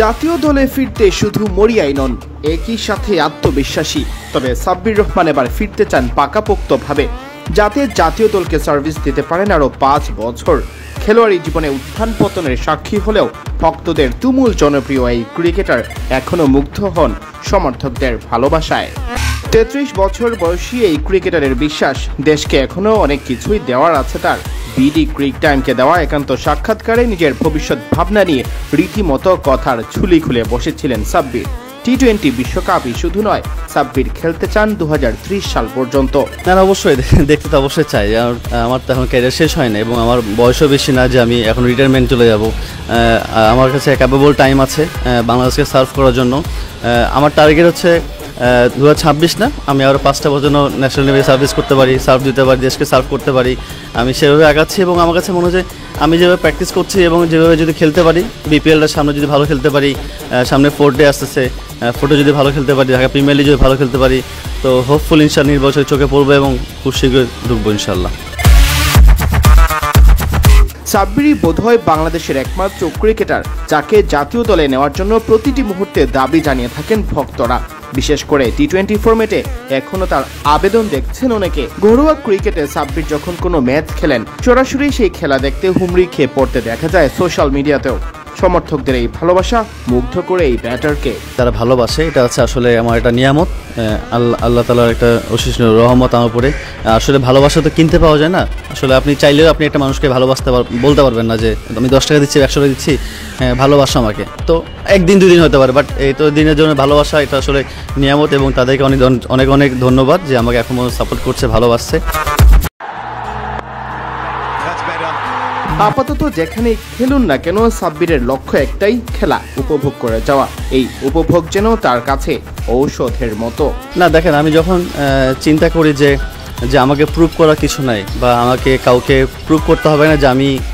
জাতীয় দলে ফিরতে শুধু মরিয়াই নন, একই সাথে আত্মবিশ্বাসী। তবে সাব্বির রহমান এবার ফিরতে চান পাকাপোক্তভাবে, যাতে জাতীয় দলকে সার্ভিস দিতে পারেন আরও ৫ বছর। খেলোয়াড়ি জীবনে উত্থান পতনের সাক্ষী হলেও ভক্তদের তুমুল জনপ্রিয় এই ক্রিকেটার এখনও মুগ্ধ হন সমর্থকদের ভালোবাসায়। ৩৩ বছর বয়সী এই ক্রিকেটারের বিশ্বাস, দেশকে এখনও অনেক কিছুই দেওয়ার আছে তার। বিডি ক্রিক টাইমকে দেওয়া একান্ত সাক্ষাৎকারে নিজের ভবিষ্যৎ ভাবনা নিয়ে রীতিমতো কথার ঝুলি খুলে বসেছিলেন সাব্বির। টি-20 বিশ্বকাপই শুধু নয়, সাব্বির খেলতে চান 2030 সাল পর্যন্ত। না, অবশ্যই দেখতে তো অবশ্যই চাই। আমার তো এখন ক্যারিয়ার শেষ হয় না এবং আমার বয়সও বেশি না যে আমি এখন রিটায়ারমেন্ট চলে যাব। আমার কাছে ক্যাপেবল টাইম আছে বাংলাদেশকে সার্ভ করার জন্য। আমার টার্গেট হচ্ছে 2026 না, আমি আরও 5টা বছর ন্যাশনাল লেভেলে সার্ভিস করতে পারি, সার্ভ দিতে পারি, দেশকে সার্ভ করতে পারি। আমি সেভাবে আগাচ্ছি এবং আমার কাছে মনে হয় আমি যেভাবে প্র্যাকটিস করছি এবং যেভাবে যদি খেলতে পারি, বিপিএলটার সামনে যদি ভালো খেলতে পারি, সামনে 4 ডে আসতেছে, 4 যদি ভালো খেলতে পারি, ঢাকা প্রিমিয়ার লিগে যদি ভালো খেলতে পারি, তো হোপফুল ইনশাআল্লাহ নির্বাচন চোখে পড়বে এবং খুব শীঘ্রই ঢুকবো ইনশাআল্লাহ। সাব্বিরই বোধহয় বাংলাদেশের একমাত্র ক্রিকেটার যাকে জাতীয় দলে নেওয়ার জন্য প্রতিটি মুহূর্তে দাবি জানিয়ে থাকেন ভক্তরা। বিশেষ করে টি-20 ফরম্যাটে এখনও তার আবেদন দেখছেন অনেকে। ঘরোয়া ক্রিকেটে সাব্বির যখন কোনো ম্যাচ খেলেন, সরাসরি সেই খেলা দেখতে হুমড়ি খেয়ে পড়তে দেখা যায় সোশ্যাল মিডিয়াতেও। সমর্থকদের এই ভালোবাসা মুগ্ধ করে এই ব্যাটারকে। তারা ভালোবাসে, এটা হচ্ছে আসলে আমার একটা নিয়ামত, আল্লাহ তাআলার একটা অশেষ রহমত আমার উপরে। আসলে ভালোবাসা তো কিনতে পাওয়া যায় না। আসলে আপনি চাইলেও আপনি একটা মানুষকে ভালোবাসতে বলতে পারবেন না যে আমি 10 টাকা দিচ্ছি, 100 টাকা দিচ্ছি, হ্যাঁ ভালোবাসা আমাকে। তো একদিন 2 দিন হতে পারে, বাট এই তো দিনের জন্য ভালোবাসা, এটা আসলে নিয়ামত এবং তাদেরকে অনেক অনেক ধন্যবাদ যে আমাকে এখন সাপোর্ট করছে, ভালোবাসছে। আপাতত যেখানেই খেলুন না কেন, সাব্বিরের লক্ষ্য একটাই, খেলা উপভোগ করে যাওয়া। এই উপভোগ যেন তার কাছে ঔষধের মতো। না দেখেন, আমি যখন চিন্তা করি যে আমাকে প্রুভ করা কিছু নাই, বা আমাকে কাউকে প্রুভ করতে হবে না যে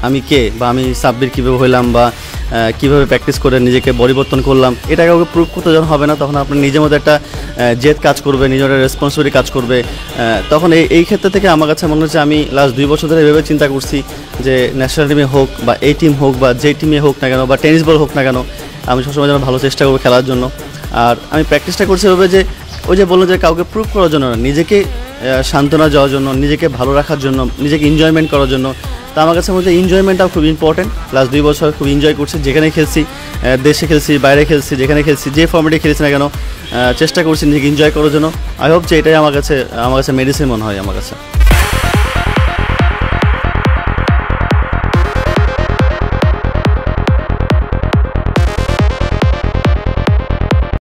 আমি কে, বা আমি সাব্বির কীভাবে হইলাম, বা কীভাবে প্র্যাকটিস করে নিজেকে পরিবর্তন করলাম, এটা কাউকে প্রুভ করতে যখন হবে না, তখন আপনার নিজের মধ্যে একটা জেদ কাজ করবে, নিজের রেসপন্সিবিলিটি কাজ করবে। তখন এই ক্ষেত্রে থেকে আমার কাছে মনে হচ্ছে আমি লাস্ট 2 বছর ধরে এভাবে চিন্তা করছি যে ন্যাশনাল টিমে হোক বা এই টিম হোক বা যে টিমে হোক না কেন, বা টেনিস বল হোক না কেন, আমি সবসময় যেন ভালো চেষ্টা করবো খেলার জন্য। আর আমি প্র্যাকটিসটা করছি এভাবে যে ওই যে বললো যে কাউকে প্রুভ করার জন্য না, নিজেকে সান্ত্বনা যাওয়ার জন্য, নিজেকে ভালো রাখার জন্য, নিজেকে এনজয়মেন্ট করার জন্য। তো আমার কাছে মনে হচ্ছে এনজয়মেন্টটাও খুব ইম্পর্টেন্ট। লাস্ট 2 বছর খুব এনজয় করছি, যেখানে খেলছি, দেশে খেলছি, বাইরে খেলছি, যেখানে খেলছি, যে ফর্মেটে খেলছি না কেন, চেষ্টা করছি নিজেকে এনজয় করার জন্য। আই হোপ যে এটাই আমার কাছে মেডিসিন মনে হয় আমার কাছে।